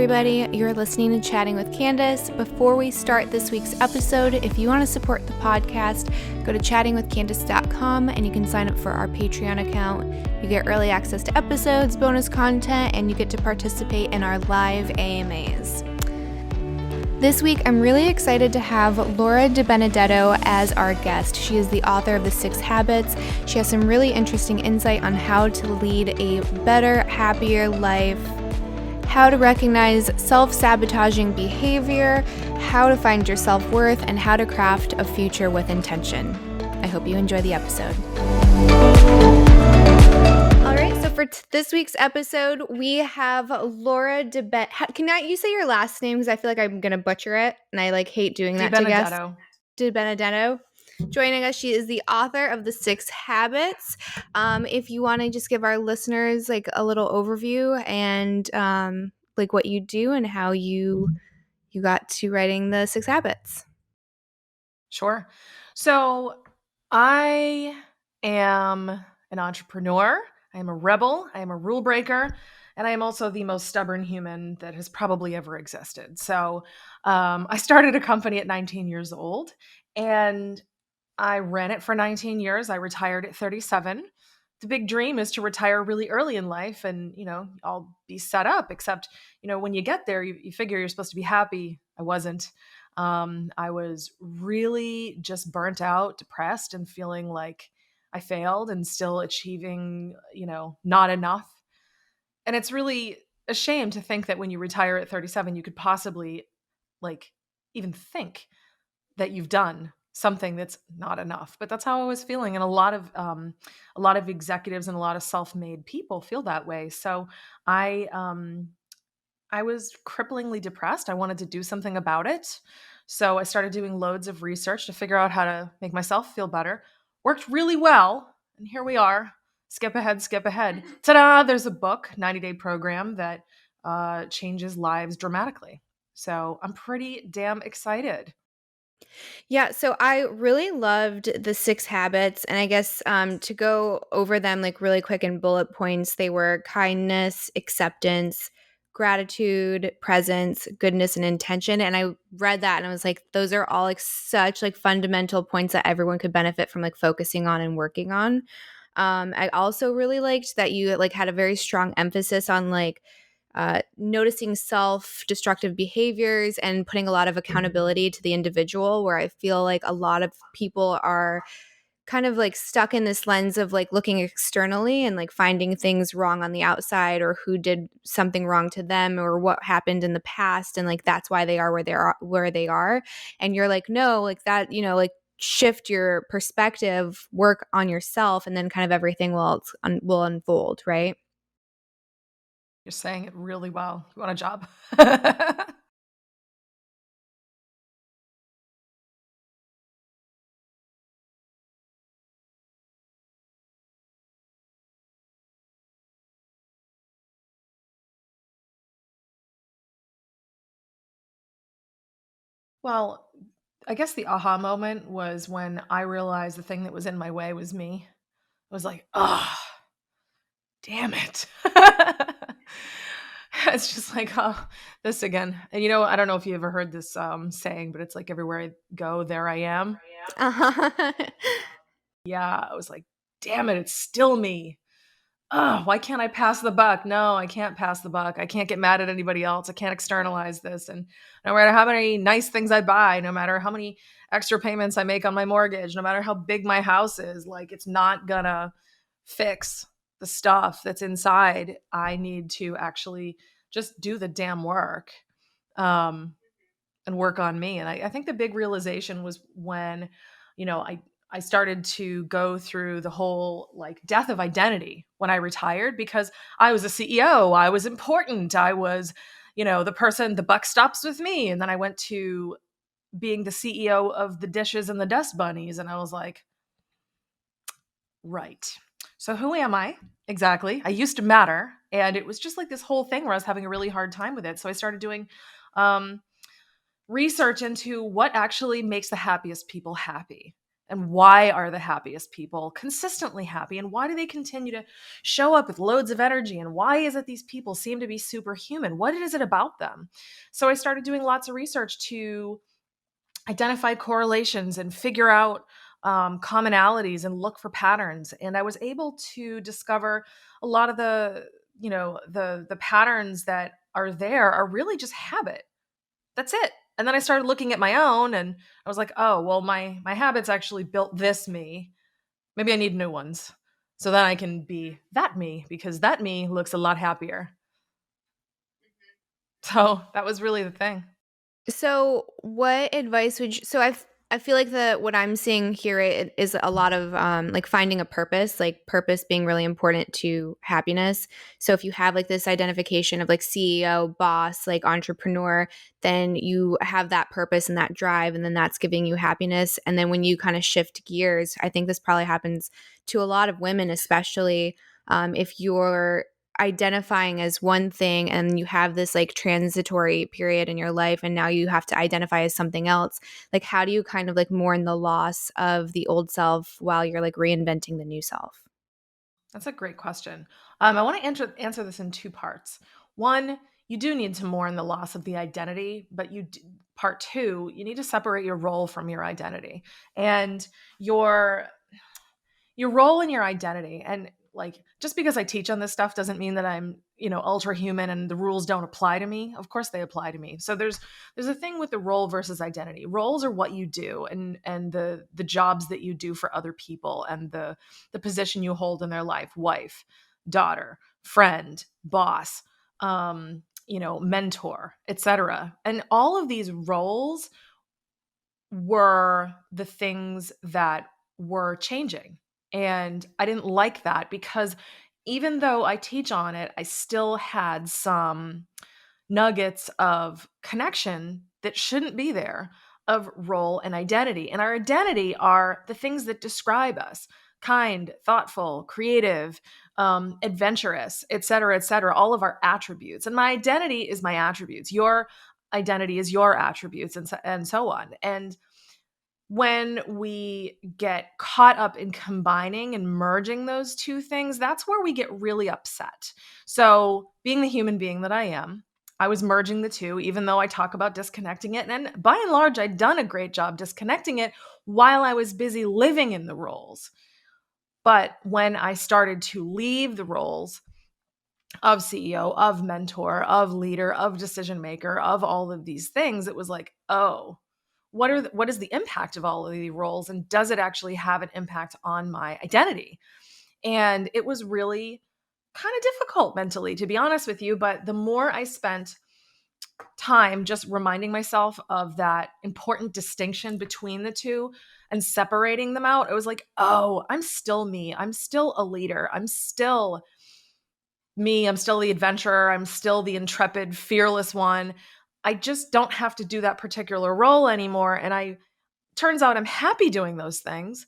everybody. You're listening to Chatting with Candace. Before we start this week's episode, if you want to support the podcast, go to chattingwithcandace.com and you can sign up for our Patreon account. You get early access to episodes, bonus content, and you get to participate in our live AMAs. This week, I'm really excited to have Laura DiBenedetto as our guest. She is the author of The 6 Habits. She has some really interesting insight on how to lead a better, happier life, how to recognize self-sabotaging behavior, how to find your self-worth, and how to craft a future with intention. I hope you enjoy the episode. All right, so for this week's episode, we have Laura DiBenedetto. Can you say your last name? Because I feel like I'm going to butcher it, and I hate doing that to guests. DiBenedetto. Joining us, she is the author of The 6 Habits. If you want to just give our listeners a little overview and what you do and how you got to writing The 6 Habits. Sure. So I am an entrepreneur. I am a rebel. I am a rule breaker. And I am also the most stubborn human that has probably ever existed. So I started a company at 19 years old and I ran it for 19 years. I retired at 37. The big dream is to retire really early in life and, I'll be set up. Except, when you get there, you figure you're supposed to be happy. I wasn't. I was really just burnt out, depressed, and feeling like I failed and still achieving, not enough. And it's really a shame to think that when you retire at 37, you could possibly even think that you've done something that's not enough. But that's how I was feeling. And a lot of executives and a lot of self-made people feel that way. So I was cripplingly depressed. I wanted to do something about it. So I started doing loads of research to figure out how to make myself feel better. Worked really well. And here we are. Skip ahead. Ta-da! There's a book, 90-Day Program, that changes lives dramatically. So I'm pretty damn excited. Yeah, so I really loved The 6 Habits, and I guess to go over them really quick in bullet points, they were kindness, acceptance, gratitude, presence, goodness, and intention. And I read that and I was like, those are all such fundamental points that everyone could benefit from focusing on and working on. I also really liked that you had a very strong emphasis on noticing self-destructive behaviors and putting a lot of accountability to the individual, where I feel a lot of people are kind of stuck in this lens of looking externally and finding things wrong on the outside, or who did something wrong to them, or what happened in the past, and that's why they are where they are. And you're no, that, shift your perspective, work on yourself, and then kind of everything will unfold, right? You're saying it really well. You want a job? Well, I guess the aha moment was when I realized the thing that was in my way was me. I was like, oh, damn it. It's just oh, this again. And I don't know if you ever heard this saying, but it's everywhere I go, there I am. Uh-huh. Yeah, I was like, damn it, it's still me. Oh, why can't I pass the buck? No, I can't pass the buck. I can't get mad at anybody else. I can't externalize this. And no matter how many nice things I buy, no matter how many extra payments I make on my mortgage, no matter how big my house is, it's not gonna fix the stuff that's inside. I need to actually just do the damn work and work on me. And I think the big realization was when, I started to go through the whole death of identity when I retired, because I was a CEO. I was important. I was, the person, the buck stops with me. And then I went to being the CEO of the dishes and the dust bunnies. And I was like, right. So who am I exactly? I used to matter. And it was just this whole thing where I was having a really hard time with it. So I started doing research into what actually makes the happiest people happy. And why are the happiest people consistently happy? And why do they continue to show up with loads of energy? And why is it these people seem to be superhuman? What is it about them? So I started doing lots of research to identify correlations and figure out commonalities and look for patterns. And I was able to discover a lot of the patterns that are there are really just habit. That's it. And then I started looking at my own, and I was like, oh, well, my habits actually built this me. Maybe I need new ones. So then I can be that me, because that me looks a lot happier. So that was really the thing. So, what advice would you so I feel like the what I'm seeing here is a lot of like finding a purpose, like purpose being really important to happiness. So if you have like this identification of like CEO, boss, like entrepreneur, then you have that purpose and that drive, and then that's giving you happiness. And then when you kind of shift gears, I think this probably happens to a lot of women, especially if you're identifying as one thing and you have this like transitory period in your life and now you have to identify as something else, like how do you kind of like mourn the loss of the old self while you're like reinventing the new self? That's a great question. I want to answer this in two parts. One, you do need to mourn the loss of the identity, but part two, you need to separate your role from your identity. And your your role and your identity. And like, just because I teach on this stuff doesn't mean that I'm, ultra human and the rules don't apply to me. Of course they apply to me. So there's a thing with the role versus identity. Roles are what you do, and the jobs that you do for other people, and the position you hold in their life: wife, daughter, friend, boss, mentor, etc. And all of these roles were the things that were changing. And I didn't like that, because even though I teach on it, I still had some nuggets of connection that shouldn't be there, of role and identity. And our identity are the things that describe us: kind, thoughtful, creative, adventurous, et cetera, all of our attributes. And my identity is my attributes. Your identity is your attributes, and so on. And when we get caught up in combining and merging those two things, that's where we get really upset. So, being the human being that I am, I was merging the two, even though I talk about disconnecting it. And by and large, I'd done a great job disconnecting it while I was busy living in the roles. But when I started to leave the roles of CEO, of mentor, of leader, of decision maker, of all of these things, it was like, oh, what is the impact of all of these roles, and does it actually have an impact on my identity? And it was really kind of difficult mentally, to be honest with you. But the more I spent time just reminding myself of that important distinction between the two and separating them out, it was like, oh, I'm still me. I'm still a leader. I'm still me. I'm still the adventurer. I'm still the intrepid, fearless one. I just don't have to do that particular role anymore. And I turns out I'm happy doing those things.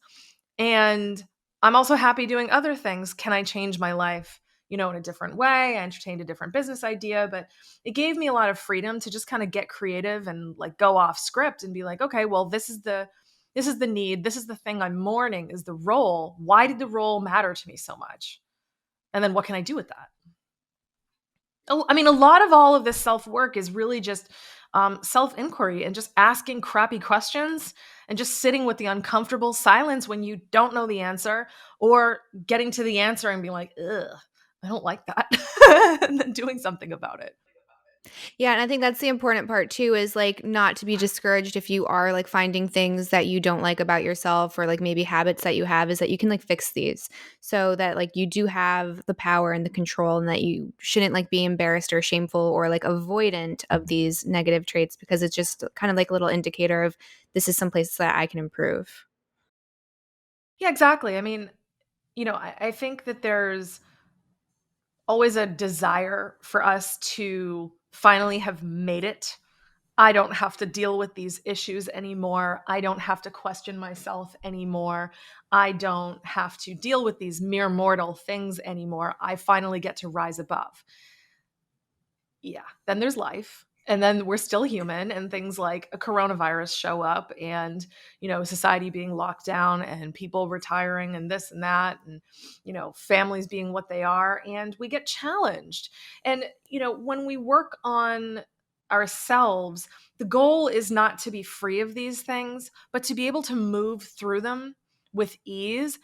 And I'm also happy doing other things. Can I change my life, in a different way? I entertained a different business idea, but it gave me a lot of freedom to just kind of get creative and like go off script and be like, okay, well, this is the need. This is the thing I'm mourning, is the role. Why did the role matter to me so much? And then what can I do with that? Oh, I mean, a lot of all of this self work is really just self inquiry and just asking crappy questions and just sitting with the uncomfortable silence when you don't know the answer, or getting to the answer and being like, ugh, I don't like that. And then doing something about it. Yeah, and I think that's the important part too, is like not to be discouraged if you are like finding things that you don't like about yourself, or like maybe habits that you have, is that you can like fix these so that like you do have the power and the control, and that you shouldn't like be embarrassed or shameful or like avoidant of these negative traits, because it's just kind of like a little indicator of this is some places that I can improve. Yeah, exactly. I mean, I think that there's always a desire for us to finally have made it. I don't have to deal with these issues anymore. I don't have to question myself anymore. I don't have to deal with these mere mortal things anymore. I finally get to rise above. Yeah, then there's life. And then we're still human, and things like a coronavirus show up, and society being locked down, and people retiring, and this and that, and families being what they are, and we get challenged. And when we work on ourselves, the goal is not to be free of these things, but to be able to move through them with ease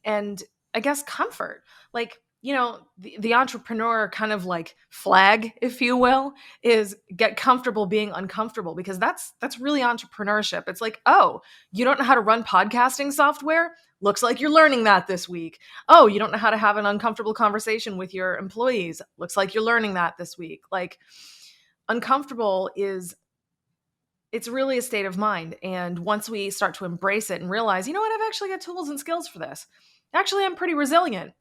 and I guess comfort. Like, the entrepreneur kind of like flag, if you will, is get comfortable being uncomfortable, because that's really entrepreneurship. It's like, oh, you don't know how to run podcasting software? Looks like you're learning that this week. Oh, you don't know how to have an uncomfortable conversation with your employees? Looks like you're learning that this week. Like, uncomfortable is, it's really a state of mind. And once we start to embrace it and realize, you know what, I've actually got tools and skills for this. Actually, I'm pretty resilient.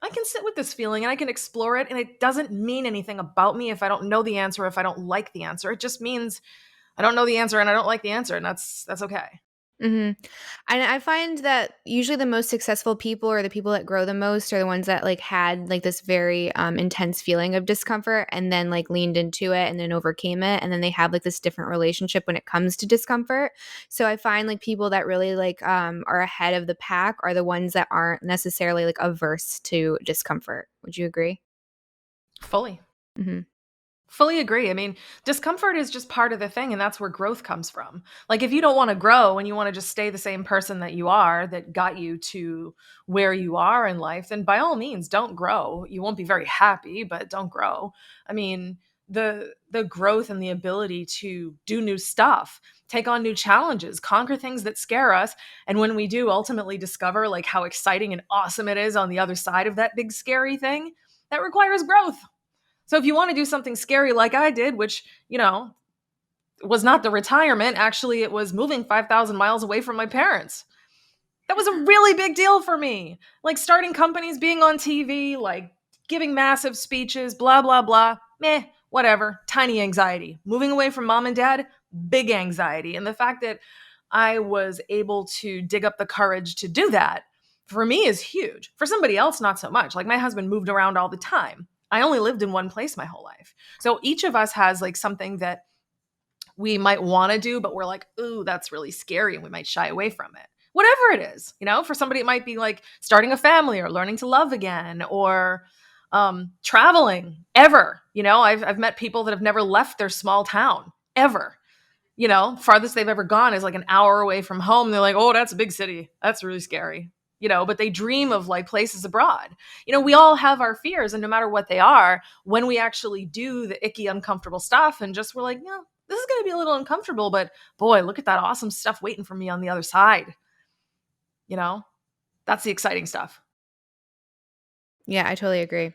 I can sit with this feeling and I can explore it. And it doesn't mean anything about me if I don't know the answer, if I don't like the answer. It just means I don't know the answer and I don't like the answer. And that's okay. Mhm. And I find that usually the most successful people or the people that grow the most are the ones that like had like this very intense feeling of discomfort and then like leaned into it and then overcame it, and then they have like this different relationship when it comes to discomfort. So I find like people that really like are ahead of the pack are the ones that aren't necessarily like averse to discomfort. Would you agree? Fully. Mhm. Fully agree. I mean, discomfort is just part of the thing, and that's where growth comes from. Like, if you don't want to grow and you want to just stay the same person that you are, that got you to where you are in life, then by all means, don't grow. You won't be very happy, but don't grow. I mean, the growth and the ability to do new stuff, take on new challenges, conquer things that scare us, and when we do, ultimately discover like how exciting and awesome it is on the other side of that big scary thing, that requires growth. So if you want to do something scary like I did, which, was not the retirement, actually, it was moving 5,000 miles away from my parents. That was a really big deal for me. Like starting companies, being on TV, like giving massive speeches, blah, blah, blah. Meh, whatever. Tiny anxiety. Moving away from mom and dad, big anxiety. And the fact that I was able to dig up the courage to do that for me is huge. For somebody else, not so much. Like my husband moved around all the time. I only lived in one place my whole life. So each of us has like something that we might want to do, but we're like, ooh, that's really scary, and we might shy away from it. Whatever it is, for somebody it might be like starting a family or learning to love again or traveling ever. I've met people that have never left their small town ever. Farthest they've ever gone is like an hour away from home. They're like, oh, that's a big city. That's really scary. But they dream of like places abroad. We all have our fears, and no matter what they are, when we actually do the icky, uncomfortable stuff and just we're like, no, this is going to be a little uncomfortable, but boy, look at that awesome stuff waiting for me on the other side. You know, that's the exciting stuff. Yeah, I totally agree.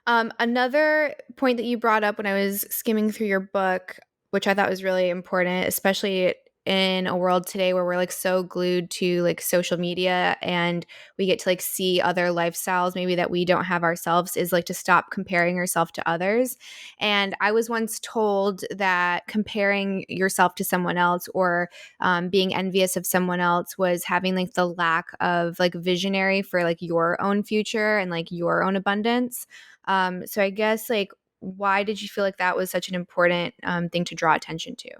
Another point that you brought up when I was skimming through your book, which I thought was really important, especially in a world today where we're like so glued to like social media and we get to like see other lifestyles maybe that we don't have ourselves, is like to stop comparing yourself to others. And I was once told that comparing yourself to someone else or being envious of someone else was having like the lack of like visionary for like your own future and like your own abundance. So I guess like why did you feel like that was such an important thing to draw attention to?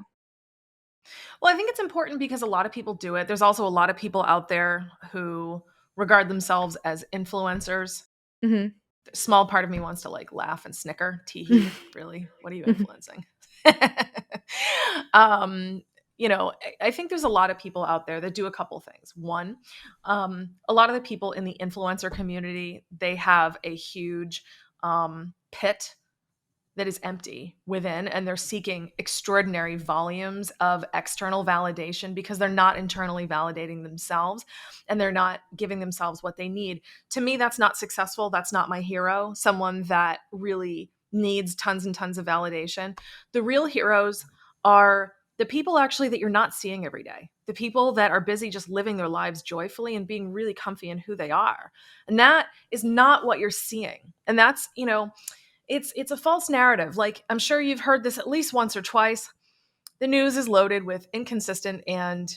Well, I think it's important because a lot of people do it. There's also a lot of people out there who regard themselves as influencers. Hmm. Small part of me wants to like laugh and snicker. Teehee, really? What are you influencing? um, I think there's a lot of people out there that do a couple things. One, a lot of the people in the influencer community, they have a huge pit that is empty within, and they're seeking extraordinary volumes of external validation because they're not internally validating themselves and they're not giving themselves what they need. To me, that's not successful. That's not my hero, someone that really needs tons and tons of validation. The real heroes are the people actually that you're not seeing every day, the people that are busy just living their lives joyfully and being really comfy in who they are. And that is not what you're seeing. And that's, it's a false narrative. Like, I'm sure you've heard this at least once or twice. The news is loaded with inconsistent and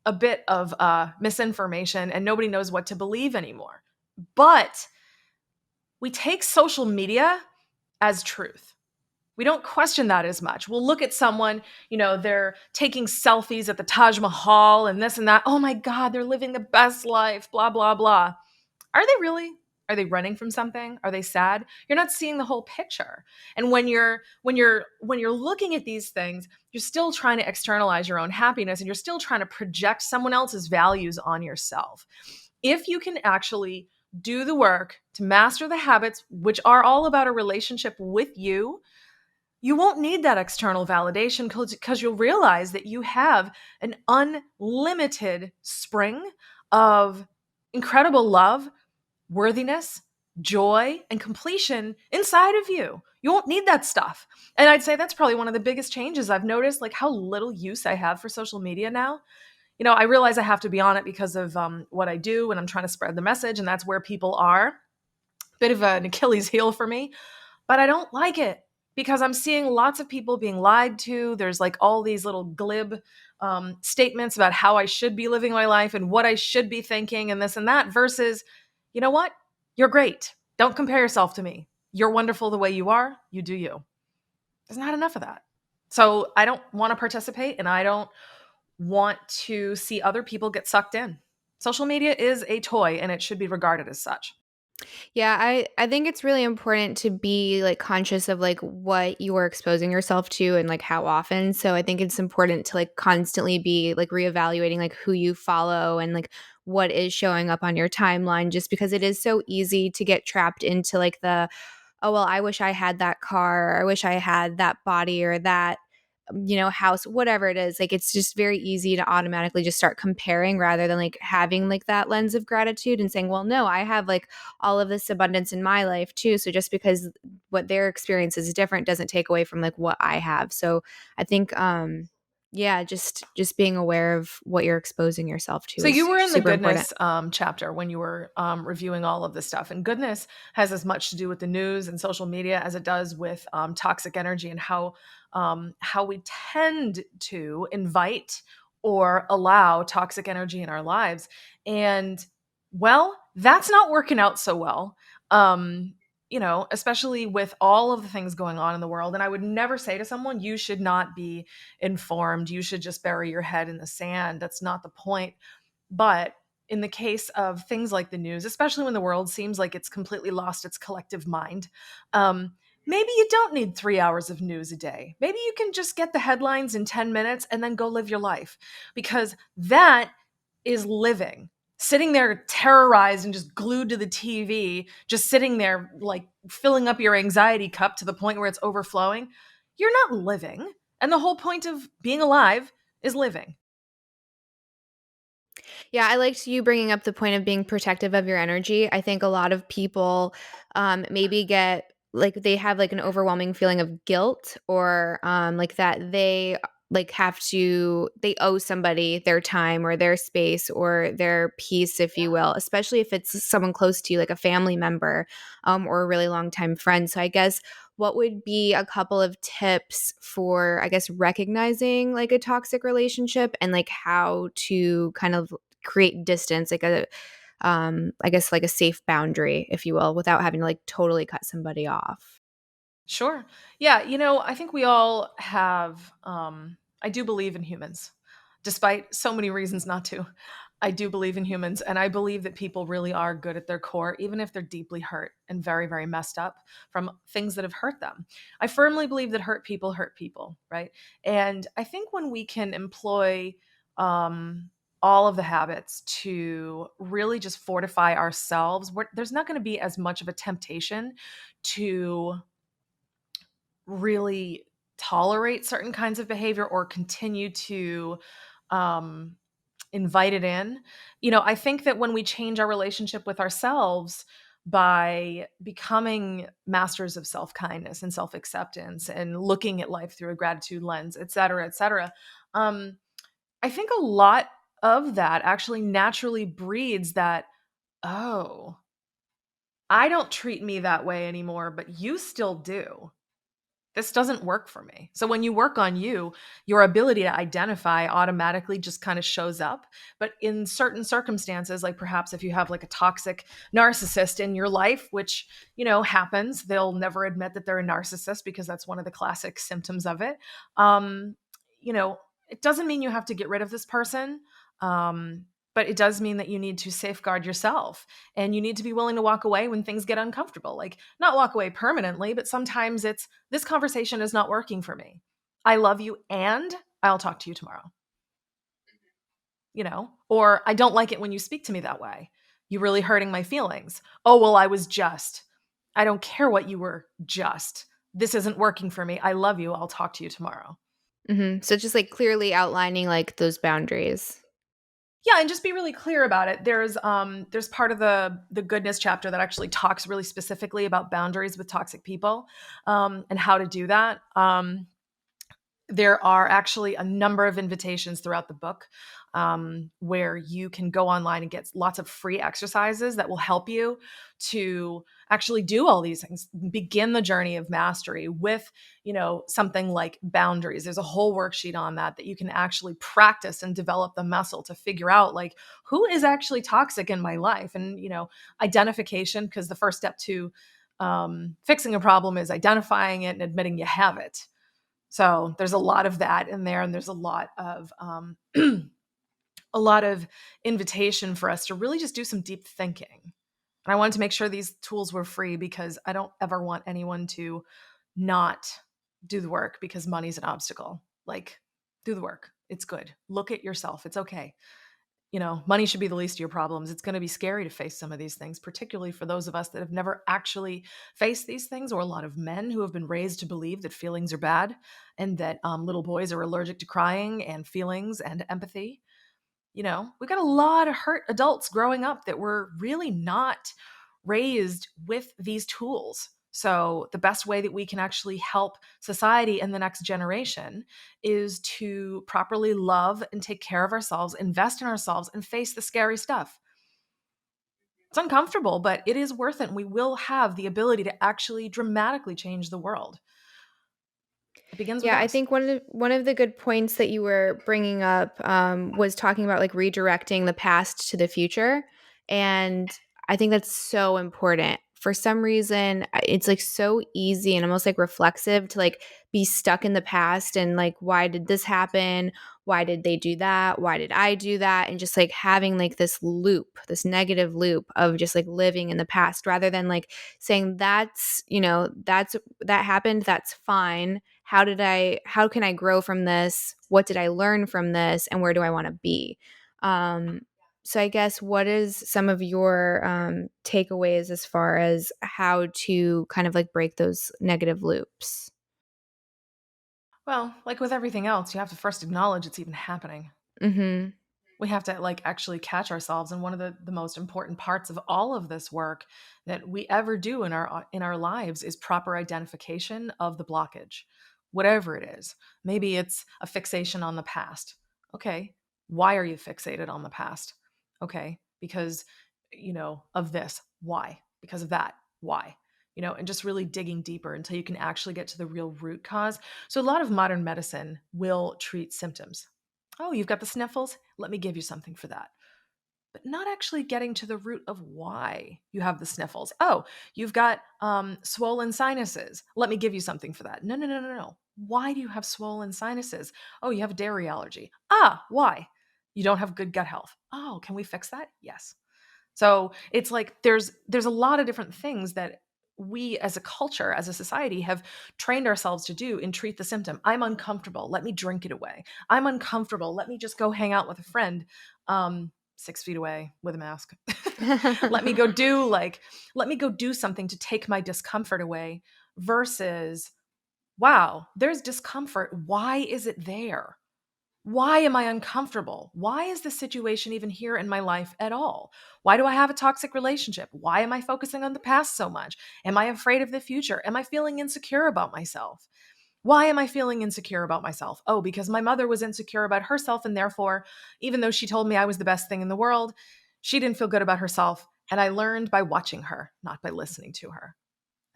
a bit of misinformation, and nobody knows what to believe anymore. But we take social media as truth. We don't question that as much. We'll look at someone, they're taking selfies at the Taj Mahal and this and that. Oh my God, they're living the best life, blah, blah, blah. Are they really? Are they running from something? Are they sad? You're not seeing the whole picture. And when you're looking at these things, you're still trying to externalize your own happiness and you're still trying to project someone else's values on yourself. If you can actually do the work to master the habits, which are all about a relationship with you, you won't need that external validation because you'll realize that you have an unlimited spring of incredible love, worthiness, joy, and completion inside of you. You won't need that stuff. And I'd say that's probably one of the biggest changes I've noticed, like how little use I have for social media now. I realize I have to be on it because of what I do when I'm trying to spread the message, and that's where people are. Bit of an Achilles heel for me, but I don't like it because I'm seeing lots of people being lied to. There's like all these little glib statements about how I should be living my life and what I should be thinking and this and that versus, you know what? You're great. Don't compare yourself to me. You're wonderful the way you are. You do you. There's not enough of that. So I don't want to participate and I don't want to see other people get sucked in. Social media is a toy and it should be regarded as such. Yeah, I think it's really important to be like conscious of like what you are exposing yourself to and like how often. So I think it's important to like constantly be like reevaluating like who you follow and like what is showing up on your timeline just because it is so easy to get trapped into like the oh well I wish I had that car or I wish I had that body or that house, whatever it is. Like it's just very easy to automatically just start comparing rather than like having like that lens of gratitude and saying, well, no, I have like all of this abundance in my life too. So just because what their experience is different doesn't take away from like what I have. So I think yeah, just being aware of what you're exposing yourself to So you is were in the super important. goodness chapter when you were reviewing all of this stuff, and goodness has as much to do with the news and social media as it does with toxic energy and how we tend to invite or allow toxic energy in our lives. And well, that's not working out so well. Especially with all of the things going on in the world. And I would never say to someone, you should not be informed. You should just bury your head in the sand. That's not the point. But in the case of things like the news, especially when the world seems like it's completely lost its collective mind, maybe you don't need 3 hours of news a day. Maybe you can just get the headlines in 10 minutes and then go live your life because that is living. Sitting there terrorized and just glued to the TV, just sitting there like filling up your anxiety cup to the point where it's overflowing, you're not living. And the whole point of being alive is living. Yeah, I liked you bringing up the point of being protective of your energy. I think a lot of people maybe get like they have like an overwhelming feeling of guilt or like that they like have to they owe somebody their time or their space or their peace if you will, especially if it's someone close to you like a family member or a really long time friend. So I guess what would be a couple of tips for I guess recognizing like a toxic relationship and like how to kind of create distance, like a I guess like a safe boundary, if you will, without having to like totally cut somebody off. Sure. Yeah, I think we all have I do believe in humans. Despite so many reasons not to. I do believe in humans and I believe that people really are good at their core even if they're deeply hurt and very very messed up from things that have hurt them. I firmly believe that hurt people, right? And I think when we can employ all of the habits to really just fortify ourselves, there's not going to be as much of a temptation to really tolerate certain kinds of behavior or continue to um, invite it in. I think that when we change our relationship with ourselves by becoming masters of self kindness and self acceptance and looking at life through a gratitude lens, et cetera, I think a lot of that actually naturally breeds that, oh, I don't treat me that way anymore, but you still do. This doesn't work for me. So when you work on you, your ability to identify automatically just kind of shows up. But in certain circumstances, like perhaps if you have like a toxic narcissist in your life, which, happens, they'll never admit that they're a narcissist because that's one of the classic symptoms of it. Um, you know, it doesn't mean you have to get rid of this person. Um, but it does mean that you need to safeguard yourself, and you need to be willing to walk away when things get uncomfortable. Like, not walk away permanently, but sometimes it's, this conversation is not working for me. I love you and I'll talk to you tomorrow, or I don't like it when you speak to me that way. You're really hurting my feelings. Oh, well, I don't care what you were just. This isn't working for me. I love you. I'll talk to you tomorrow. So just like clearly outlining like those boundaries. Yeah, and just be really clear about it. There's part of the goodness chapter that actually talks really specifically about boundaries with toxic people, and how to do that. There are actually a number of invitations throughout the book, where you can go online and get lots of free exercises that will help you to actually do all these things. Begin the journey of mastery with, something like boundaries. There's a whole worksheet on that you can actually practice and develop the muscle to figure out, like, who is actually toxic in my life. And, identification, because the first step to fixing a problem is identifying it and admitting you have it. So there's a lot of that in there, and there's a lot of a lot of invitation for us to really just do some deep thinking. And I wanted to make sure these tools were free because I don't ever want anyone to not do the work because money's an obstacle. Like, do the work. It's good. Look at yourself. It's okay. Money should be the least of your problems. It's going to be scary to face some of these things, particularly for those of us that have never actually faced these things, or a lot of men who have been raised to believe that feelings are bad and that little boys are allergic to crying and feelings and empathy. We got a lot of hurt adults growing up that were really not raised with these tools. So, the best way that we can actually help society and the next generation is to properly love and take care of ourselves, invest in ourselves, and face the scary stuff. It's uncomfortable, but it is worth it. And we will have the ability to actually dramatically change the world. It begins with Yeah, I us. think one of the good points that you were bringing up was talking about like redirecting the past to the future, and I think that's so important. For some reason, it's like so easy and almost like reflexive to like be stuck in the past and like, why did this happen? Why did they do that? Why did I do that? And just like having like this loop, this negative loop of just like living in the past, rather than like saying that happened, that's fine. How can I grow from this? What did I learn from this? And where do I want to be? Um, so I guess, what is some of your takeaways as far as how to kind of like break those negative loops? Well, like with everything else, you have to first acknowledge it's even happening. Mm-hmm. We have to like actually catch ourselves, and one of the most important parts of all of this work that we ever do in our lives is proper identification of the blockage, whatever it is. Maybe it's a fixation on the past. Okay, why are you fixated on the past? Okay, because of this. Why? Because of that. Why? And just really digging deeper until you can actually get to the real root cause. So a lot of modern medicine will treat symptoms. Oh, you've got the sniffles? Let me give you something for that. But not actually getting to the root of why you have the sniffles. Oh, you've got swollen sinuses. Let me give you something for that. No, no, no, no, no. Why do you have swollen sinuses? Oh, you have a dairy allergy. Ah, why? You don't have good gut health. Oh, can we fix that? Yes. So it's like there's a lot of different things that we as a culture, as a society, have trained ourselves to do and treat the symptom. I'm uncomfortable. Let me drink it away. I'm uncomfortable. Let me just go hang out with a friend, 6 feet away with a mask. let me go do like let me go do something to take my discomfort away versus, wow, there's discomfort. Why is it there? Why am I uncomfortable? Why is this situation even here in my life at all? Why do I have a toxic relationship? Why am I focusing on the past so much? Am I afraid of the future? Am I feeling insecure about myself? Why am I feeling insecure about myself? Oh, because my mother was insecure about herself, and therefore, even though she told me I was the best thing in the world, she didn't feel good about herself. And I learned by watching her, not by listening to her.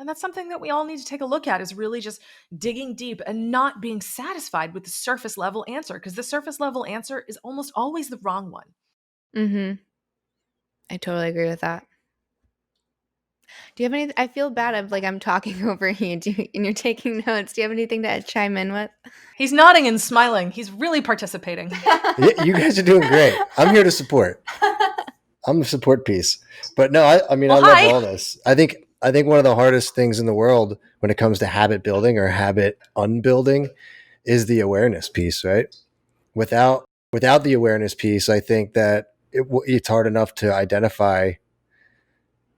And that's something that we all need to take a look at, is really just digging deep and not being satisfied with the surface level answer, because the surface level answer is almost always the wrong one. Mhm. I totally agree with that. Do you have any I feel bad of like I'm talking over you and you're taking notes. Do you have anything to chime in with? He's nodding and smiling. He's really participating. Yeah, you guys are doing great. I'm here to support. I'm a support piece. But no, I mean, I Well, love hi. all this. I think one of the hardest things in the world when it comes to habit building or habit unbuilding is the awareness piece, right? Without the awareness piece, I think that it's hard enough to identify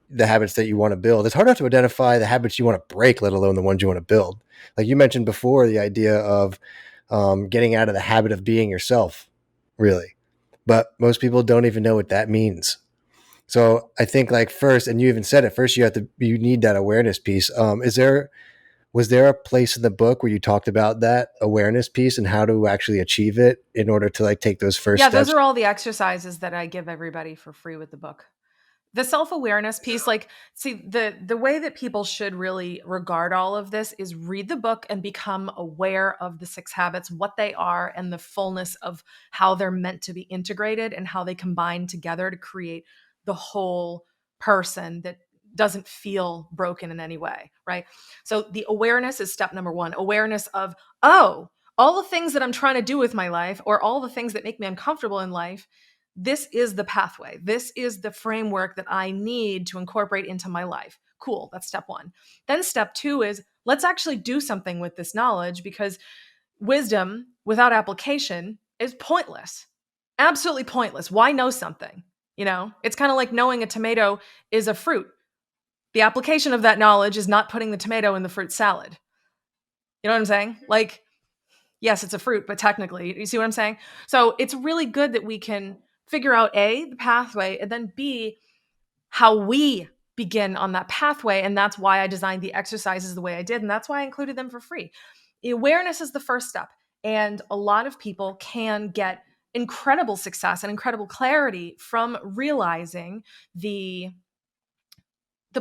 the habits that you want to build. It's hard enough to identify the habits you want to break, let alone the ones you want to build. Like you mentioned before, the idea of getting out of the habit of being yourself, really. But most people don't even know what that means. So I think like first, and you even said it first, you need that awareness piece. Was there a place in the book where you talked about that awareness piece and how to actually achieve it in order to like take those first Yeah, those steps? are all the exercises that I give everybody for free with the book. The self-awareness piece, like, see, the way that people should really regard all of this is read the book and become aware of the six habits, what they are, and the fullness of how they're meant to be integrated and how they combine together to create the whole person that doesn't feel broken in any way, right? So the awareness is step number one. Awareness of, oh, all the things that I'm trying to do with my life, or all the things that make me uncomfortable in life, this is the pathway. This is the framework that I need to incorporate into my life. Cool. That's step one. Then step two is, let's actually do something with this knowledge, because wisdom without application is pointless. Absolutely pointless. Why know something? It's kind of like knowing a tomato is a fruit. The application of that knowledge is not putting the tomato in the fruit salad. You know what I'm saying? Like, yes, it's a fruit, but technically, you see what I'm saying? So it's really good that we can figure out A, the pathway, and then B, how we begin on that pathway. And that's why I designed the exercises the way I did. And that's why I included them for free. The awareness is the first step. And a lot of people can get incredible success and incredible clarity from realizing the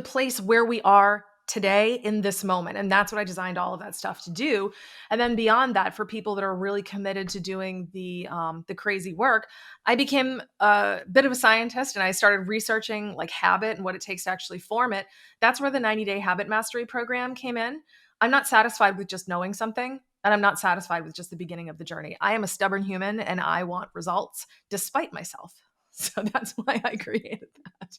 place where we are today in this moment. And that's what I designed all of that stuff to do. And then beyond that, for people that are really committed to doing the crazy work, I became a bit of a scientist, and I started researching like habit and what it takes to actually form it. That's where the 90-day habit mastery program came in. I'm not satisfied with just knowing something, and I'm not satisfied with just the beginning of the journey. I am a stubborn human, and I want results despite myself. So that's why I created that.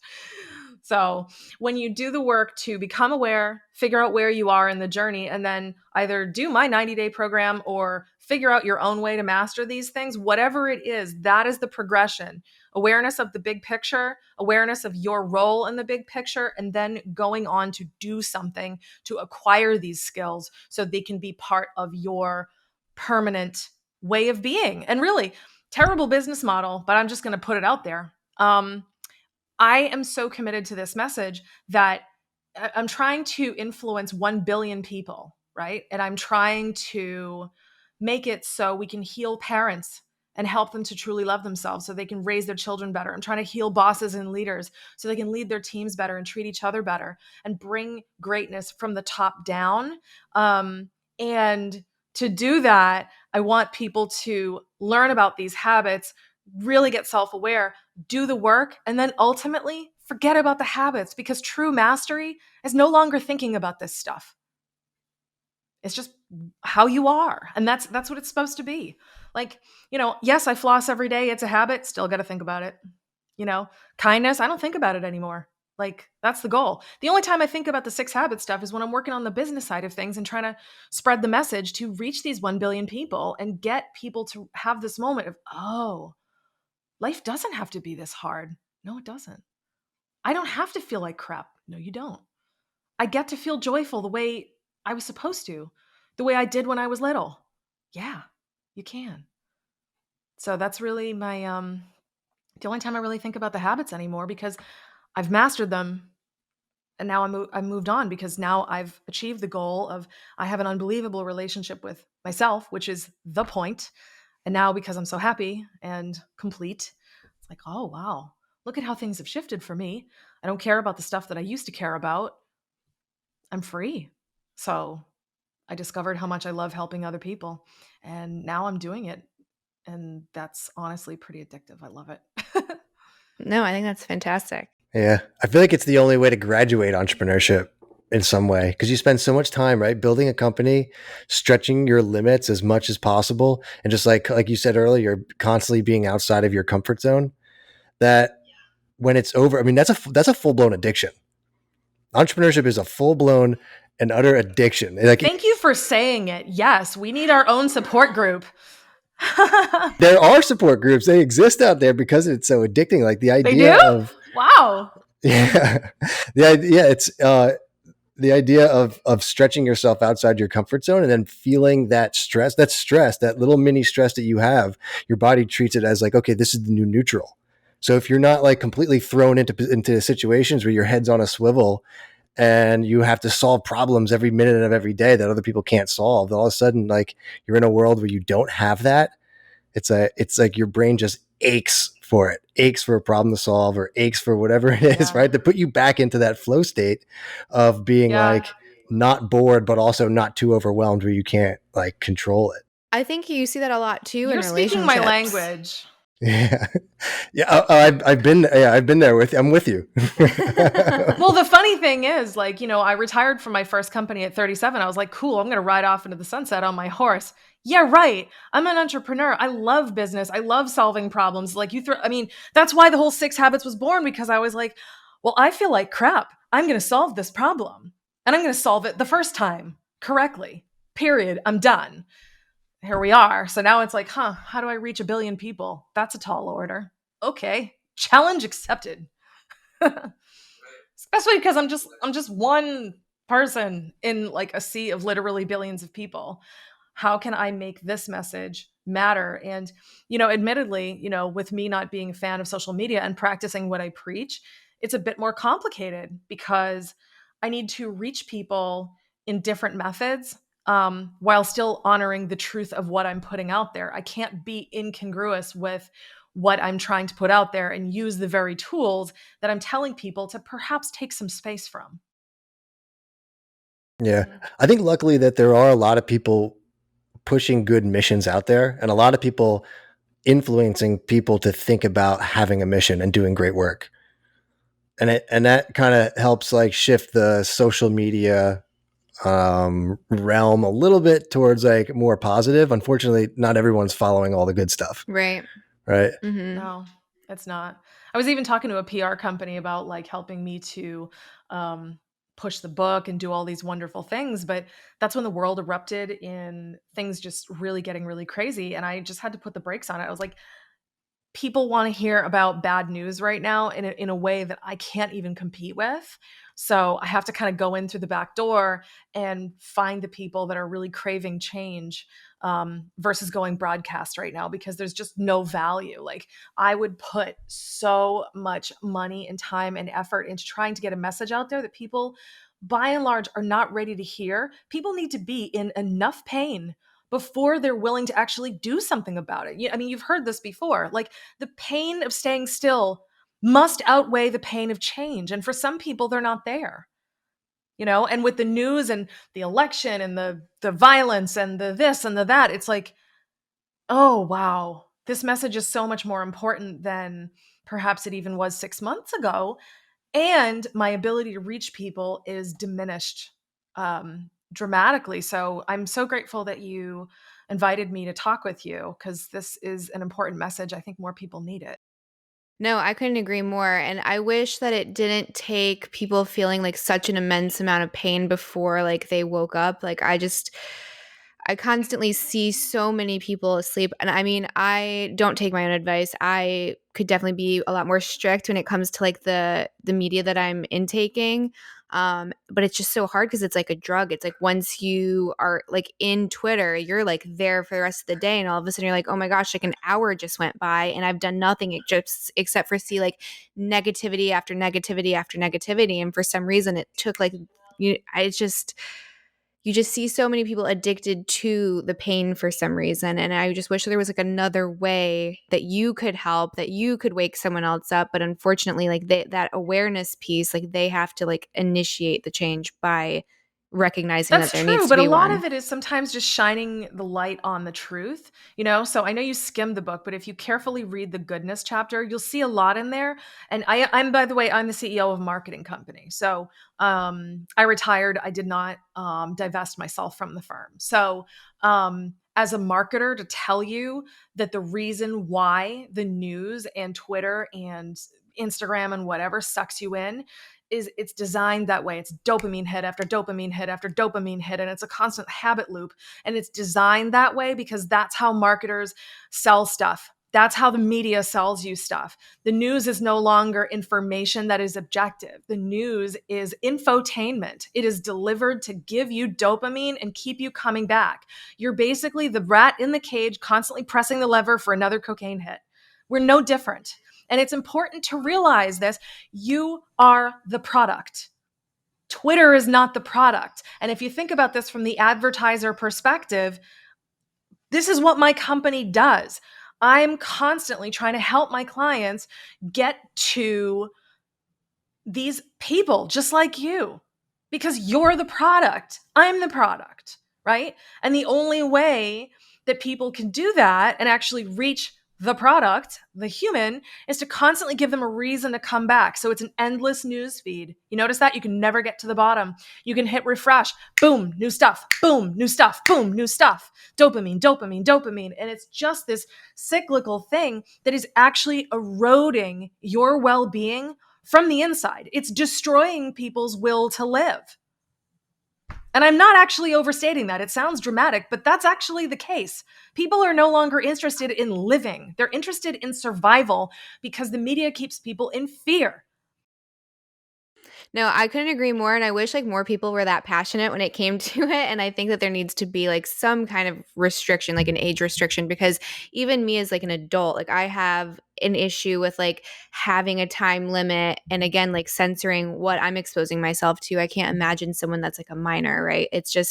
So when you do the work to become aware, figure out where you are in the journey, and then either do my 90-day program or figure out your own way to master these things, whatever it is, that is the progression. Awareness of the big picture, awareness of your role in the big picture, and then going on to do something to acquire these skills so they can be part of your permanent way of being. And really, terrible business model, but I'm just going to put it out there. I am so committed to this message that I'm trying to influence 1 billion people, right? And I'm trying to make it so we can heal parents and help them to truly love themselves so they can raise their children better. I'm trying to heal bosses and leaders so they can lead their teams better and treat each other better and bring greatness from the top down. And to do that, I want people to learn about these habits, really get self aware, do the work, and then ultimately forget about the habits, because true mastery is no longer thinking about this stuff. It's just how you are. And that's what it's supposed to be. Like, yes, I floss every day. It's a habit. Still got to think about it. Kindness, I don't think about it anymore. Like, that's the goal. The only time I think about the six habit stuff is when I'm working on the business side of things and trying to spread the message to reach these 1 billion people and get people to have this moment of, oh, life doesn't have to be this hard. No, it doesn't. I don't have to feel like crap. No, you don't. I get to feel joyful the way I was supposed to, the way I did when I was little. Yeah, you can. So that's really the only time I really think about the habits anymore, because I've mastered them. And now I'm moved on, because now I've achieved the goal of, I have an unbelievable relationship with myself, which is the point. And now, because I'm so happy and complete, it's like, oh, wow, look at how things have shifted for me. I don't care about the stuff that I used to care about. I'm free. So I discovered how much I love helping other people, and now I'm doing it. And that's honestly pretty addictive. I love it. No, I think that's fantastic. Yeah. I feel like it's the only way to graduate entrepreneurship in some way because you spend so much time, right, building a company, stretching your limits as much as possible, and just like you said earlier, constantly being outside of your comfort zone. That when it's over, I mean, that's a full blown addiction. Entrepreneurship is a full blown and utter addiction. Like Thank you for saying it. Yes, we need our own support group. there are support groups; they exist out there because it's so addicting. Like the They idea do? of Wow. yeah, it's the idea of stretching yourself outside your comfort zone and then feeling that stress, that little mini stress that you have, your body treats it as like, okay, this is the new neutral. So if you're not like completely thrown into situations where your head's on a swivel and you have to solve problems every minute of every day that other people can't solve, all of a sudden, like you're in a world where you don't have that. It's like your brain just aches for a problem to solve or aches for whatever it is, Yeah. right? To put you back into that flow state of being Yeah. like not bored, but also not too overwhelmed where you can't like control it. I think you see that a lot too in You're speaking my relationships. language. Yeah. Yeah. I've been there I'm with you. Well, the funny thing is, like, I retired from my first company at 37. I was like, cool, I'm going to ride off into the sunset on my horse. Yeah, right. I'm an entrepreneur. I love business. I love solving problems. Like, that's why the whole Six Habits was born, because I was like, well, I feel like crap. I'm going to solve this problem, and I'm going to solve it the first time correctly. Period. I'm done. Here we are. So now it's like, how do I reach 1 billion people? That's a tall order. Okay. Challenge accepted. Especially because I'm just one person in like a sea of literally billions of people. How can I make this message matter? And admittedly, with me not being a fan of social media and practicing what I preach, it's a bit more complicated because I need to reach people in different methods, while still honoring the truth of what I'm putting out there. I can't be incongruous with what I'm trying to put out there and use the very tools that I'm telling people to perhaps take some space from. Yeah. I think luckily that there are a lot of people pushing good missions out there and a lot of people influencing people to think about having a mission and doing great work. And that kind of helps like shift the social media realm a little bit towards like more positive. Unfortunately, not everyone's following all the good stuff, Right. right? Mm-hmm. No, it's not. I was even talking to a PR company about like helping me to um, push the book and do all these wonderful things. But that's when the world erupted in things just really getting really crazy. And I just had to put the brakes on it. I was like, people want to hear about bad news right now in a way that I can't even compete with. So I have to kind of go in through the back door and find the people that are really craving change, versus going broadcast right now, because there's just no value. Like, I would put so much money and time and effort into trying to get a message out there that people, by and large, are not ready to hear. People need to be in enough pain before they're willing to actually do something about it. I mean, you've heard this before. Like, the pain of staying still must outweigh the pain of change. And for some people, they're not there. And with the news and the election and the violence and the this and the that, it's like, oh wow, this message is so much more important than perhaps it even was 6 months ago. And my ability to reach people is diminished dramatically. So I'm so grateful that you invited me to talk with you, because this is an important message. I think more people need it. No, I couldn't agree more. And I wish that it didn't take people feeling like such an immense amount of pain before like they woke up. I constantly see so many people asleep. And I mean, I don't take my own advice. I could definitely be a lot more strict when it comes to like the media that I'm intaking. But it's just so hard because it's like a drug. It's like once you are like in Twitter, you're like there for the rest of the day, and all of a sudden you're like, oh my gosh, like an hour just went by, and I've done nothing except for see like negativity after negativity after negativity, and for some reason it took like you just see so many people addicted to the pain for some reason. And I just wish there was like another way that you could help, that you could wake someone else up. But unfortunately, like that awareness piece, like they have to like initiate the change by recognizing that That's there needs true, to but a be lot one. of it is sometimes just shining the light on the truth, you know? So I know you skimmed the book, but if you carefully read the goodness chapter, you'll see a lot in there. And I'm, by the way, I'm the CEO of a marketing company. So I retired. I did not divest myself from the firm. So as a marketer, to tell you that the reason why the news and Twitter and Instagram and whatever sucks you in is it's designed that way. It's dopamine hit after dopamine hit after dopamine hit, and it's a constant habit loop. And it's designed that way because that's how marketers sell stuff. That's how the media sells you stuff. The news is no longer information that is objective. The news is infotainment. It is delivered to give you dopamine and keep you coming back. You're basically the rat in the cage, constantly pressing the lever for another cocaine hit. We're no different. And it's important to realize this. You are the product. Twitter is not the product. And if you think about this from the advertiser perspective, this is what my company does. I'm constantly trying to help my clients get to these people just like you because you're the product. I'm the product, right? And the only way that people can do that and actually reach the product, the human, is to constantly give them a reason to come back. So it's an endless news feed. You notice that? You can never get to the bottom. You can hit refresh, boom, new stuff, boom, new stuff, boom, new stuff, dopamine, dopamine, dopamine. And it's just this cyclical thing that is actually eroding your well being from the inside. It's destroying people's will to live. And I'm not actually overstating that. It sounds dramatic, but that's actually the case. People are no longer interested in living. They're interested in survival because the media keeps people in fear. No, I couldn't agree more, and I wish like more people were that passionate when it came to it, and I think that there needs to be like some kind of restriction, like an age restriction, because even me as like an adult, like I have an issue with like having a time limit and again like censoring what I'm exposing myself to. I can't imagine someone that's like a minor, right? It's a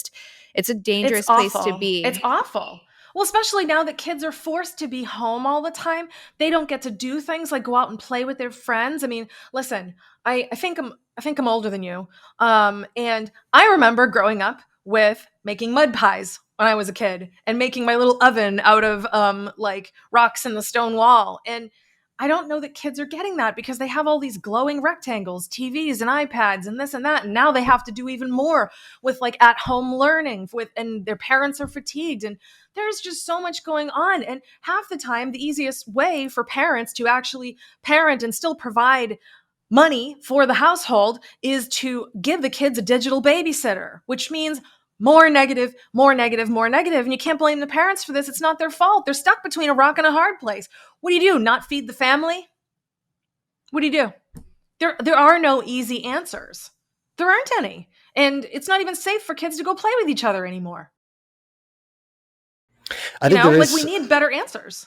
It's dangerous place to awful. It's be. awful. Well, especially now that kids are forced to be home all the time, they don't get to do things like go out and play with their friends. I mean, listen, I think I'm older than you, and I remember growing up with making mud pies when I was a kid and making my little oven out of like rocks in the stone wall. And I don't know that kids are getting that because they have all these glowing rectangles, TVs and iPads and this and that, and now they have to do even more with like at home learning with and their parents are fatigued and there's just so much going on. And half the time the easiest way for parents to actually parent and still provide money for the household is to give the kids a digital babysitter, which means more negative, more negative, more negative. And you can't blame the parents for this. It's not their fault. They're stuck between a rock and a hard place. What do? Not feed the family? What do? There are no easy answers. There aren't any. And it's not even safe for kids to go play with each other anymore. I think there Like we is. need better answers.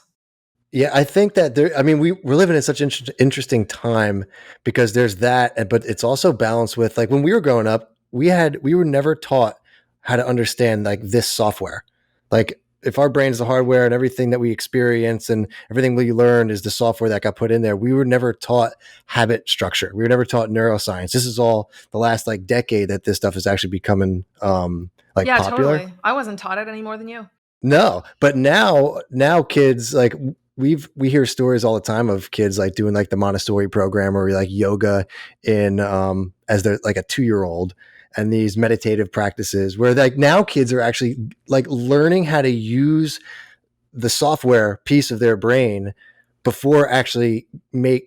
Yeah, I think that there. I mean, we're living in such an interesting time because there's that, but it's also balanced with like when we were growing up, we were never taught how to understand like this software. Like if our brain is the hardware and everything that we experience and everything we learned is the software that got put in there, we were never taught habit structure. We were never taught neuroscience. This is all the last like decade that this stuff is actually becoming like Yeah, popular. totally. I wasn't taught it any more than you. No, but now kids like we hear stories all the time of kids like doing like the Montessori program or like yoga in as they're like a 2-year old and these meditative practices where like now kids are actually like learning how to use the software piece of their brain before actually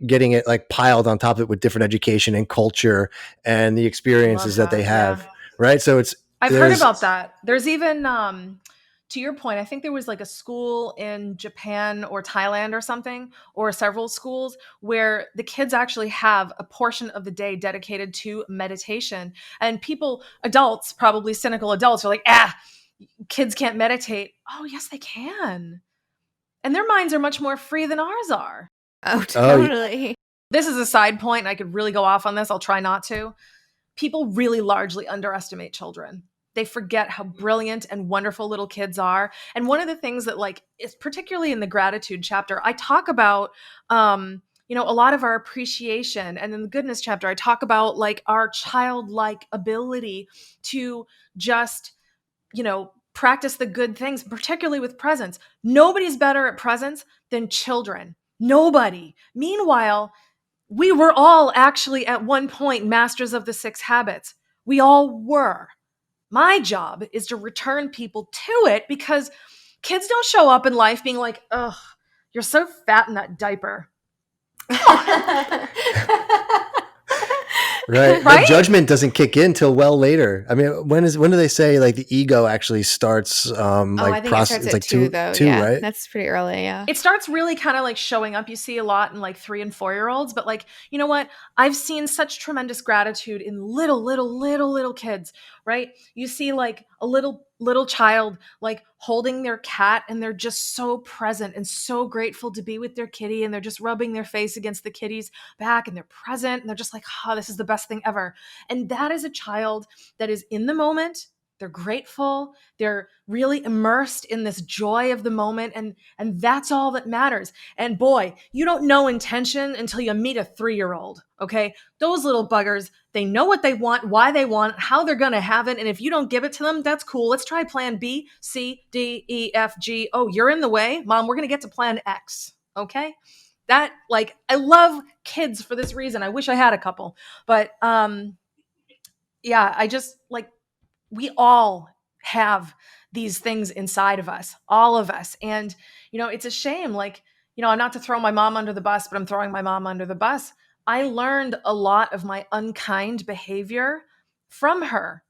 getting it like piled on top of it with different education and culture and the I love experiences that they that. Yeah. have, right? So I've heard there's about that. There's even to your point, I think there was like a school in Japan or Thailand or something, or several schools where the kids actually have a portion of the day dedicated to meditation. And people, adults, probably cynical adults, are like, kids can't meditate. Oh, yes, they can. And their minds are much more free than ours are. Oh, oh totally. This is a side point. I could really go off on this. I'll try not to. People really largely underestimate children. They forget how brilliant and wonderful little kids are. And one of the things that like is particularly in the gratitude chapter, I talk about a lot of our appreciation. And in the goodness chapter, I talk about like our childlike ability to just, practice the good things, particularly with presents. Nobody's better at presents than children. Nobody. Meanwhile, we were all actually at one point masters of the 6 habits. We all were. My job is to return people to it, because kids don't show up in life being like, ugh, you're so fat in that diaper. Come on. Right. That Right? judgment doesn't kick in till well later. I mean, when do they say like the ego actually starts Oh, I like think it starts it's at like 2 though. two, Yeah, right? that's pretty early. Yeah. It starts really kind of like showing up. You see a lot in like 3 and 4-year-olds, but like, you know what? I've seen such tremendous gratitude in little kids, right? You see like a little child like holding their cat, and they're just so present and so grateful to be with their kitty, and they're just rubbing their face against the kitty's back, and they're present, and they're just like, oh, this is the best thing ever. And that is a child that is in the moment. They're grateful. They're really immersed in this joy of the moment. And that's all that matters. And boy, you don't know intention until you meet a 3-year-old. Okay. Those little buggers, they know what they want, why they want it, how they're going to have it. And if you don't give it to them, that's cool. Let's try plan B, C, D, E, F, G. Oh, you're in the way. Mom, we're going to get to plan X. Okay. That, like, I love kids for this reason. I wish I had a couple, but, yeah, I just like, we all have these things inside of us, all of us. And, it's a shame. Like, not to throw my mom under the bus, but I'm throwing my mom under the bus. I learned a lot of my unkind behavior from her,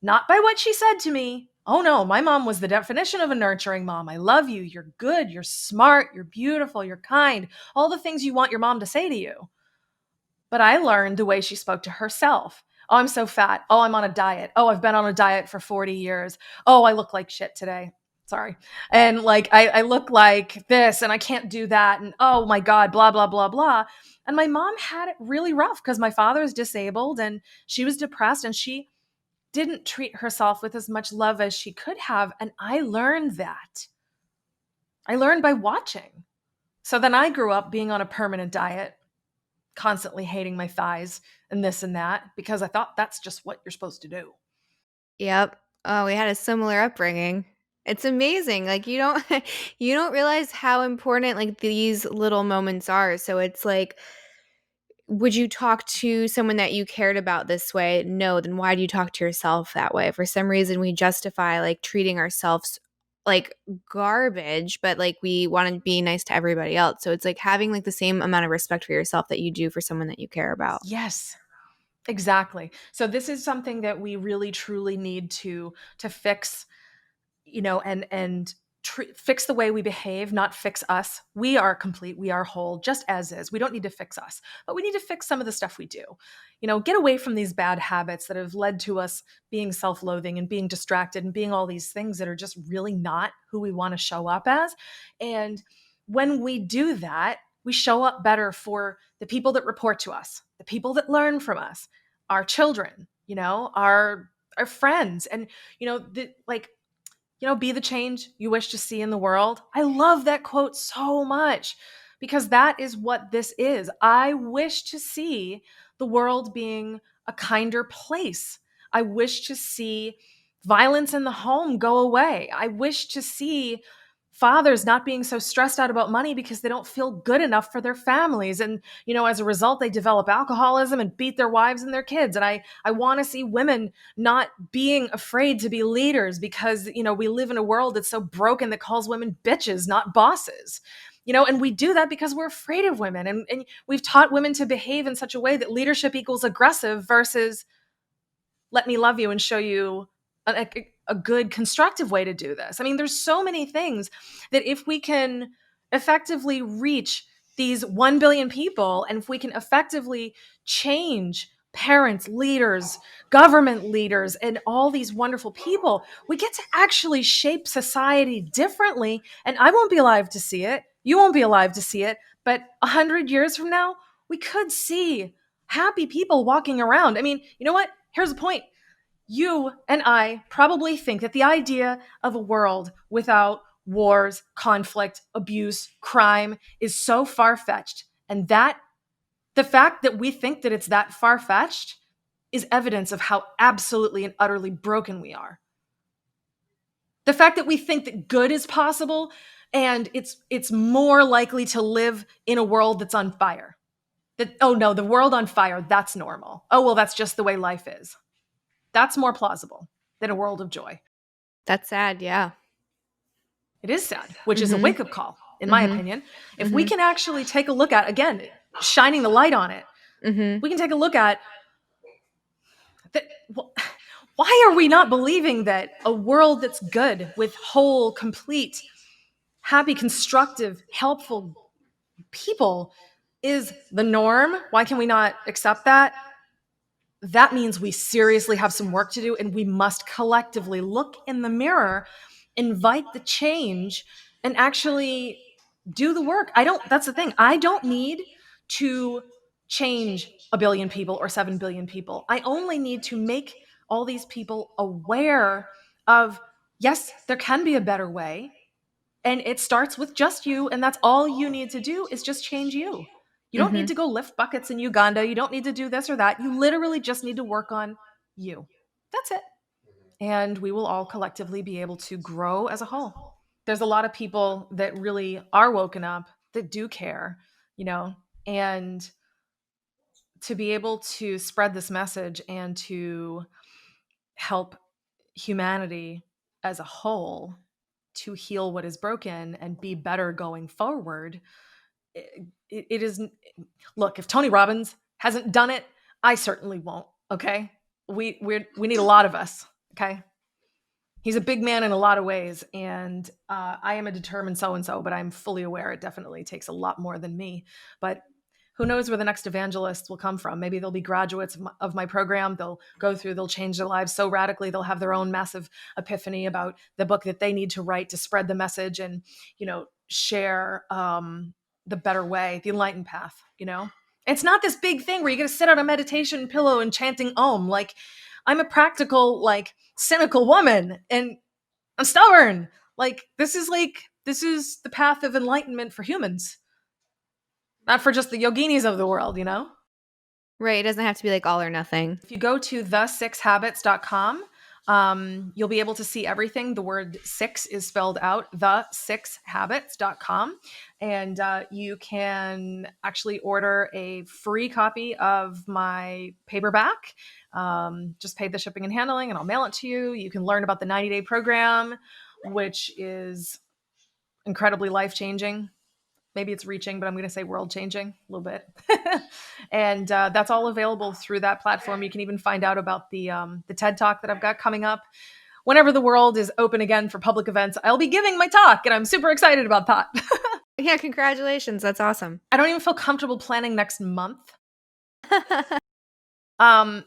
not by what she said to me. Oh no, my mom was the definition of a nurturing mom. I love you. You're good. You're smart. You're beautiful. You're kind. All the things you want your mom to say to you. But I learned the way she spoke to herself. Oh, I'm so fat. Oh, I'm on a diet. Oh, I've been on a diet for 40 years. Oh, I look like shit today. Sorry. And like, I look like this and I can't do that. And oh my God, blah, blah, blah, blah. And my mom had it really rough because my father is disabled and she was depressed and she didn't treat herself with as much love as she could have. And I learned that. I learned by watching. So then I grew up being on a permanent diet, constantly hating my thighs and this and that, because I thought that's just what you're supposed to do. Yep. Oh, we had a similar upbringing. It's amazing. Like you don't you don't realize how important like these little moments are. So it's like, would you talk to someone that you cared about this way? No, then why do you talk to yourself that way? For some reason we justify like treating ourselves like garbage, but like we want to be nice to everybody else. So it's like having like the same amount of respect for yourself that you do for someone that you care about. Yes, exactly. So this is something that we really truly need to fix, and fix the way we behave, not fix us. We are complete, we are whole, just as is. We don't need to fix us, but we need to fix some of the stuff we do. Get away from these bad habits that have led to us being self-loathing and being distracted and being all these things that are just really not who we want to show up as. And when we do that, we show up better for the people that report to us, the people that learn from us, our children, our friends, and like, be the change you wish to see in the world. I love that quote so much because that is what this is. I wish to see the world being a kinder place. I wish to see violence in the home go away. I wish to see fathers not being so stressed out about money because they don't feel good enough for their families. And, as a result, they develop alcoholism and beat their wives and their kids. And I want to see women not being afraid to be leaders because, we live in a world that's so broken that calls women bitches, not bosses. And we do that because we're afraid of women. And we've taught women to behave in such a way that leadership equals aggressive versus let me love you and show you a good constructive way to do this. I mean, there's so many things that if we can effectively reach these 1 billion people, and if we can effectively change parents, leaders, government leaders, and all these wonderful people, we get to actually shape society differently. And I won't be alive to see it. You won't be alive to see it. But 100 years from now, we could see happy people walking around. I mean, you know what? Here's the point. You and I probably think that the idea of a world without wars, conflict, abuse, crime is so far-fetched. And that The fact that we think that it's that far-fetched is evidence of how absolutely and utterly broken we are. The fact that we think that good is possible and it's more likely to live in a world that's on fire. That, oh no, the world on fire, that's normal. Oh, well, that's just the way life is. That's more plausible than a world of joy. That's sad, yeah. It is sad, which is a wake-up call, in my opinion. If we can actually take a look at, again, shining the light on it, we can take a look at that. Why are we not believing that a world that's good, with whole, complete, happy, constructive, helpful people is the norm? Why can we not accept that? That means we seriously have some work to do, and we must collectively look in the mirror, invite the change, and actually do the work. That's the thing. I don't need to change 1 billion people or 7 billion people. I only need to make all these people aware of, yes, there can be a better way. And it starts with just you. And that's all you need to do is just change you. You don't need to go lift buckets in Uganda. You don't need to do this or that. You literally just need to work on you. That's it. And we will all collectively be able to grow as a whole. There's a lot of people that really are woken up, that do care, and to be able to spread this message and to help humanity as a whole to heal what is broken and be better going forward. It is, look, if Tony Robbins hasn't done it, I certainly won't. Okay. We need a lot of us. Okay. He's a big man in a lot of ways. And I am a determined so-and-so, but I'm fully aware it definitely takes a lot more than me. But who knows where the next evangelists will come from? Maybe they'll be graduates of my program. They'll change their lives so radically. They'll have their own massive epiphany about the book that they need to write to spread the message and, share the better way, the enlightened path, It's not this big thing where you got to sit on a meditation pillow and chanting Om. Like, I'm a practical, cynical woman, and I'm stubborn. This is the path of enlightenment for humans. Not for just the yoginis of the world, Right. It doesn't have to be all or nothing. If you go to the6habits.com, you'll be able to see everything. The word 6 is spelled out, the6habits.com. And you can actually order a free copy of my paperback. Just pay the shipping and handling, and I'll mail it to you. You can learn about the 90-day program, which is incredibly life-changing. Maybe it's reaching, but I'm going to say world-changing a little bit. And that's all available through that platform. You can even find out about the TED Talk that I've got coming up. Whenever the world is open again for public events, I'll be giving my talk, and I'm super excited about that. Yeah, congratulations. That's awesome. I don't even feel comfortable planning next month.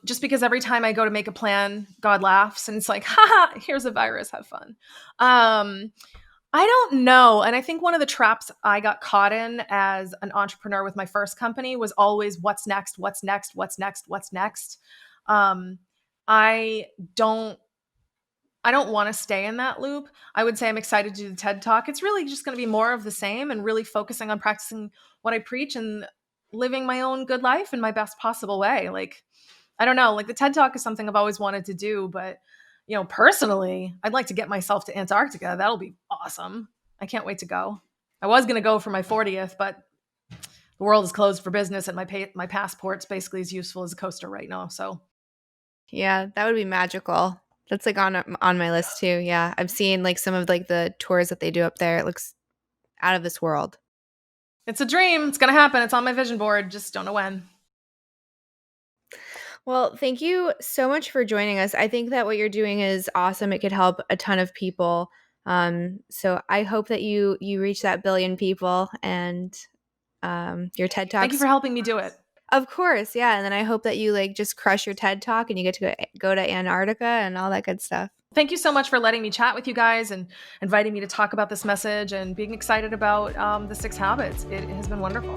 Just because every time I go to make a plan, God laughs, and it's like, haha, here's a virus, have fun. I don't know. And I think one of the traps I got caught in as an entrepreneur with my first company was always what's next, what's next, what's next, what's next. I don't want to stay in that loop. I would say I'm excited to do the TED Talk. It's really just going to be more of the same and really focusing on practicing what I preach and living my own good life in my best possible way. I don't know, the TED Talk is something I've always wanted to do, but personally, I'd like to get myself to Antarctica. That'll be awesome. I can't wait to go. I was going to go for my 40th, but the world is closed for business, and my passport's basically as useful as a coaster right now. So, yeah, that would be magical. That's on my list too. Yeah, I've seen some of the tours that they do up there. It looks out of this world. It's a dream. It's going to happen. It's on my vision board. Just don't know when. Well, thank you so much for joining us. I think that what you're doing is awesome. It could help a ton of people. So I hope that you reach that 1 billion people, and your TED Talk. Thank you for helping me do it. Of course, yeah. And then I hope that you just crush your TED Talk and you get to go to Antarctica and all that good stuff. Thank you so much for letting me chat with you guys and inviting me to talk about this message and being excited about the 6 habits. It has been wonderful.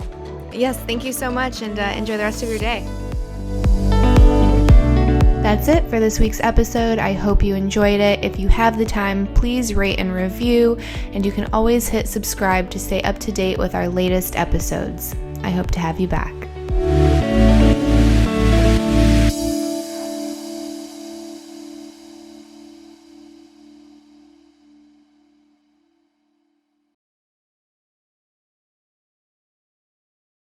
Yes, thank you so much, and enjoy the rest of your day. That's it for this week's episode. I hope you enjoyed it. If you have the time, please rate and review, and you can always hit subscribe to stay up to date with our latest episodes. I hope to have you back.